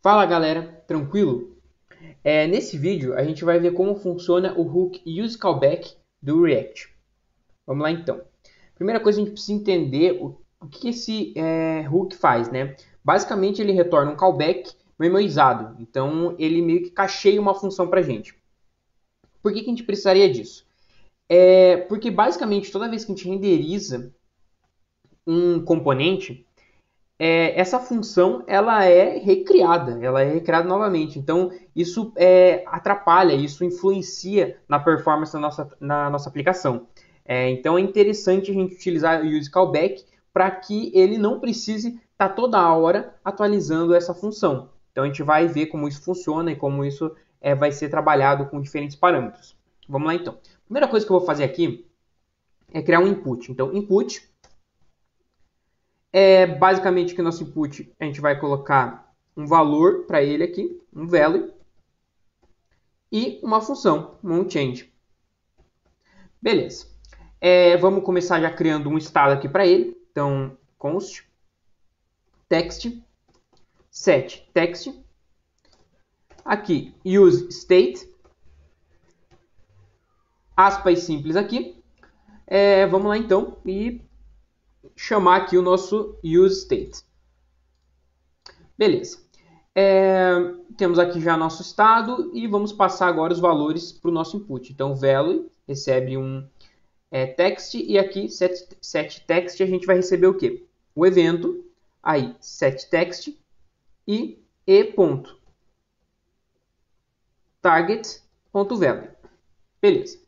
Fala galera, tranquilo? Nesse vídeo a gente vai ver como funciona o hook useCallback do React. Vamos lá então. Primeira coisa, a gente precisa entender o que esse hook faz, né? Basicamente ele retorna um callback memorizado, então ele meio que cacheia uma função para a gente. Por que a gente precisaria disso? Porque basicamente toda vez que a gente renderiza um componente, essa função ela é recriada novamente. Então isso atrapalha, isso influencia na performance na nossa aplicação. Então é interessante a gente utilizar o use callback para que ele não precise estar toda hora atualizando essa função. Então a gente vai ver como isso funciona e como isso vai ser trabalhado com diferentes parâmetros. Vamos lá então. Primeira coisa que eu vou fazer aqui é criar um input. Então input basicamente que o nosso input a gente vai colocar um valor para ele aqui, um value, e uma função, um onChange. Beleza. Vamos começar já criando um estado aqui para ele. Então, const text set text. Aqui, use state. Aspas simples aqui. Vamos lá então e chamar aqui o nosso useState. Beleza. Temos aqui já nosso estado e vamos passar agora os valores para o nosso input. Então, value recebe um text e aqui set text a gente vai receber o quê? O evento, aí set text e e.target.value. Beleza.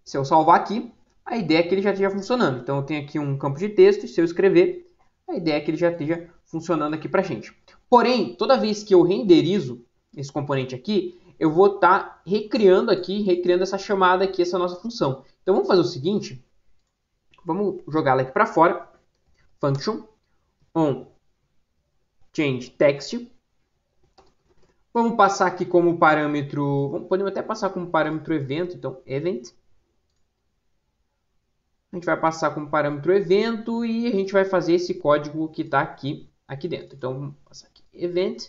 Se eu salvar aqui, a ideia é que ele já esteja funcionando. Então, eu tenho aqui um campo de texto e se eu escrever, a ideia é que ele já esteja funcionando aqui para a gente. Porém, toda vez que eu renderizo esse componente aqui, eu vou estar recriando essa chamada aqui, essa nossa função. Então, vamos fazer o seguinte. Vamos jogar ela aqui para fora. Function on change text. Vamos passar aqui como parâmetro, podemos até passar como parâmetro evento, então event. A gente vai passar como parâmetro evento e a gente vai fazer esse código que está aqui dentro. Então, vamos passar aqui event.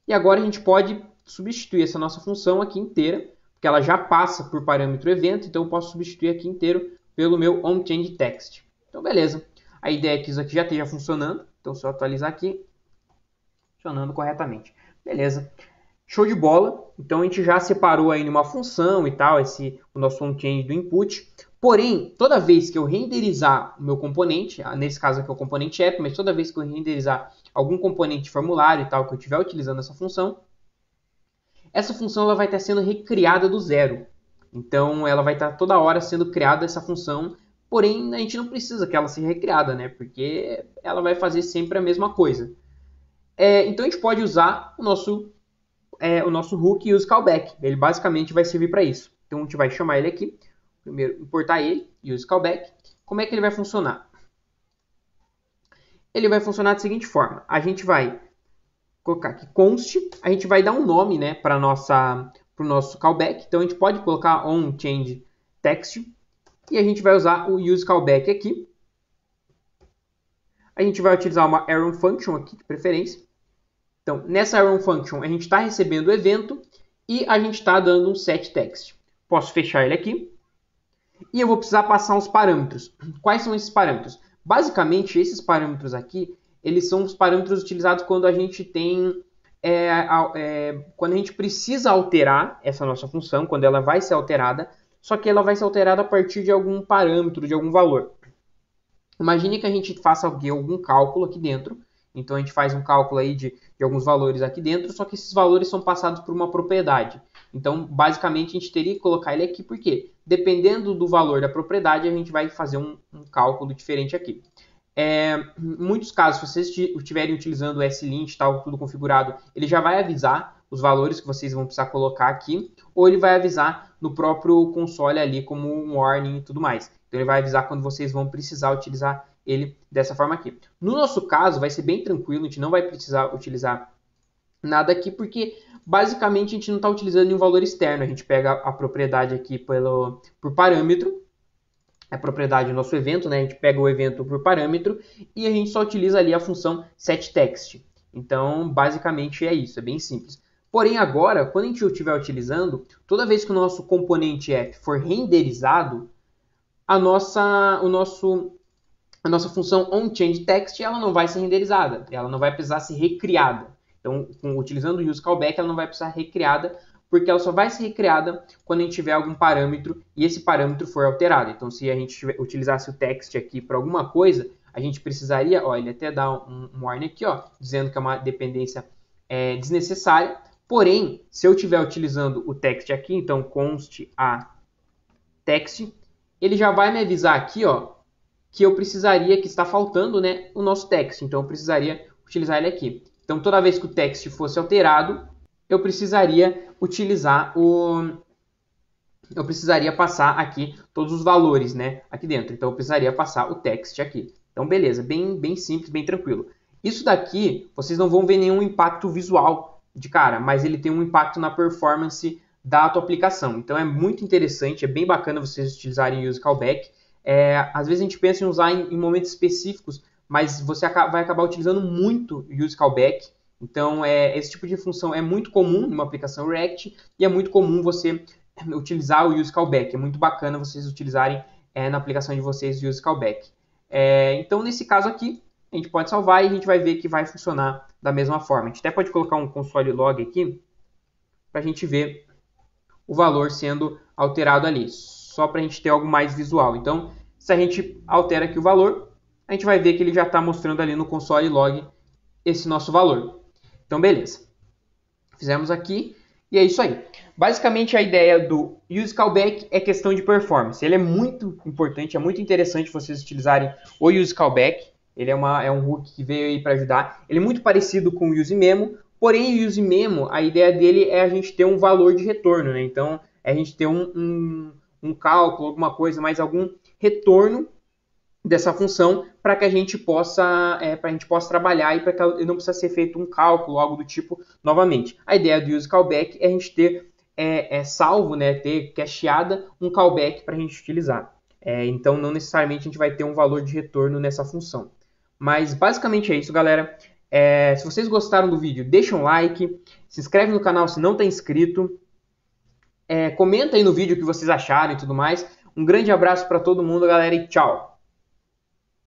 E agora a gente pode substituir essa nossa função aqui inteira, porque ela já passa por parâmetro evento, então eu posso substituir aqui inteiro pelo meu onChangeText. Então, beleza. A ideia é que isso aqui já esteja funcionando. Então, se eu atualizar aqui, funcionando corretamente. Beleza. Show de bola. Então, a gente já separou aí numa função e tal, o nosso onChange do input. Porém, toda vez que eu renderizar o meu componente, nesse caso aqui é o componente app, mas toda vez que eu renderizar algum componente de formulário e tal, que eu estiver utilizando essa função ela vai estar sendo recriada do zero. Então, ela vai estar toda hora sendo criada essa função, porém, a gente não precisa que ela seja recriada, né? Porque ela vai fazer sempre a mesma coisa. Então, a gente pode usar o nosso hook useCallback. Ele basicamente vai servir para isso. Então, a gente vai chamar ele aqui. Primeiro, importar ele, useCallback. Como é que ele vai funcionar? Ele vai funcionar da seguinte forma. A gente vai colocar aqui const, a gente vai dar um nome, né, para o nosso callback. Então, a gente pode colocar onChangeText e a gente vai usar o useCallback aqui. A gente vai utilizar uma Arrow Function aqui, de preferência. Então, nessa Arrow Function, a gente está recebendo o evento e a gente está dando um setText. Posso fechar ele aqui. E eu vou precisar passar uns parâmetros. Quais são esses parâmetros? Basicamente, esses parâmetros aqui, eles são os parâmetros utilizados quando a gente tem... quando a gente precisa alterar essa nossa função, quando ela vai ser alterada, só que ela vai ser alterada a partir de algum parâmetro, de algum valor. Imagine que a gente faça algum cálculo aqui dentro. Então, a gente faz um cálculo aí de alguns valores aqui dentro, só que esses valores são passados por uma propriedade. Então, basicamente, a gente teria que colocar ele aqui, porque dependendo do valor da propriedade, a gente vai fazer um cálculo diferente aqui. Em muitos casos, se vocês estiverem utilizando o SLint, tal, tudo configurado, ele já vai avisar os valores que vocês vão precisar colocar aqui, ou ele vai avisar no próprio console ali, como um warning e tudo mais. Então, ele vai avisar quando vocês vão precisar utilizar ele dessa forma aqui. No nosso caso, vai ser bem tranquilo, a gente não vai precisar utilizar nada aqui, porque basicamente a gente não está utilizando nenhum valor externo. A gente pega a propriedade aqui por parâmetro, a propriedade do nosso evento, né? A gente pega o evento por parâmetro e a gente só utiliza ali a função setText. Então, basicamente é isso, é bem simples. Porém, agora, quando a gente estiver utilizando, toda vez que o nosso componente F for renderizado, a nossa função onChangeText ela não vai ser renderizada, ela não vai precisar ser recriada. Então, utilizando o useCallback, ela não vai precisar ser recriada, porque ela só vai ser recriada quando a gente tiver algum parâmetro e esse parâmetro for alterado. Então, se a gente utilizasse o text aqui para alguma coisa, a gente precisaria, ó, ele até dá um warning aqui, ó, dizendo que é uma dependência desnecessária. Porém, se eu estiver utilizando o text aqui, então const a text, ele já vai me avisar aqui, ó, que eu precisaria, que está faltando, né, o nosso text. Então, eu precisaria utilizar ele aqui. Então, toda vez que o text fosse alterado, eu precisaria utilizar eu precisaria passar aqui todos os valores, né, aqui dentro. Então, eu precisaria passar o text aqui. Então, beleza, bem simples, bem tranquilo. Isso daqui, vocês não vão ver nenhum impacto visual de cara, mas ele tem um impacto na performance da tua aplicação. Então, é muito interessante, é bem bacana vocês utilizarem o useCallback. Às vezes a gente pensa em usar em momentos específicos, mas você vai acabar utilizando muito o useCallback. Então, esse tipo de função é muito comum numa aplicação React e é muito comum você utilizar o useCallback. É muito bacana vocês utilizarem na aplicação de vocês o useCallback. Então, nesse caso aqui, a gente pode salvar e a gente vai ver que vai funcionar da mesma forma. A gente até pode colocar um console log aqui para a gente ver o valor sendo alterado ali, só para a gente ter algo mais visual. Então, se a gente altera aqui o valor, a gente vai ver que ele já está mostrando ali no console log esse nosso valor. Então, beleza. Fizemos aqui e é isso aí. Basicamente, a ideia do useCallback é questão de performance. Ele é muito importante, é muito interessante vocês utilizarem o useCallback. Ele é um hook que veio aí para ajudar. Ele é muito parecido com o useMemo, porém o useMemo, a ideia dele é a gente ter um valor de retorno, né? Então, é a gente ter um cálculo, alguma coisa, mais algum retorno dessa função para que a gente possa trabalhar e para que não precisa ser feito um cálculo, algo do tipo novamente. A ideia do useCallback é a gente ter salvo, né, ter cacheada um callback para a gente utilizar. Então, não necessariamente a gente vai ter um valor de retorno nessa função. Mas, basicamente é isso, galera. Se vocês gostaram do vídeo, deixa um like, se inscreve no canal se não está inscrito, comenta aí no vídeo o que vocês acharam e tudo mais. Um grande abraço para todo mundo, galera, e tchau!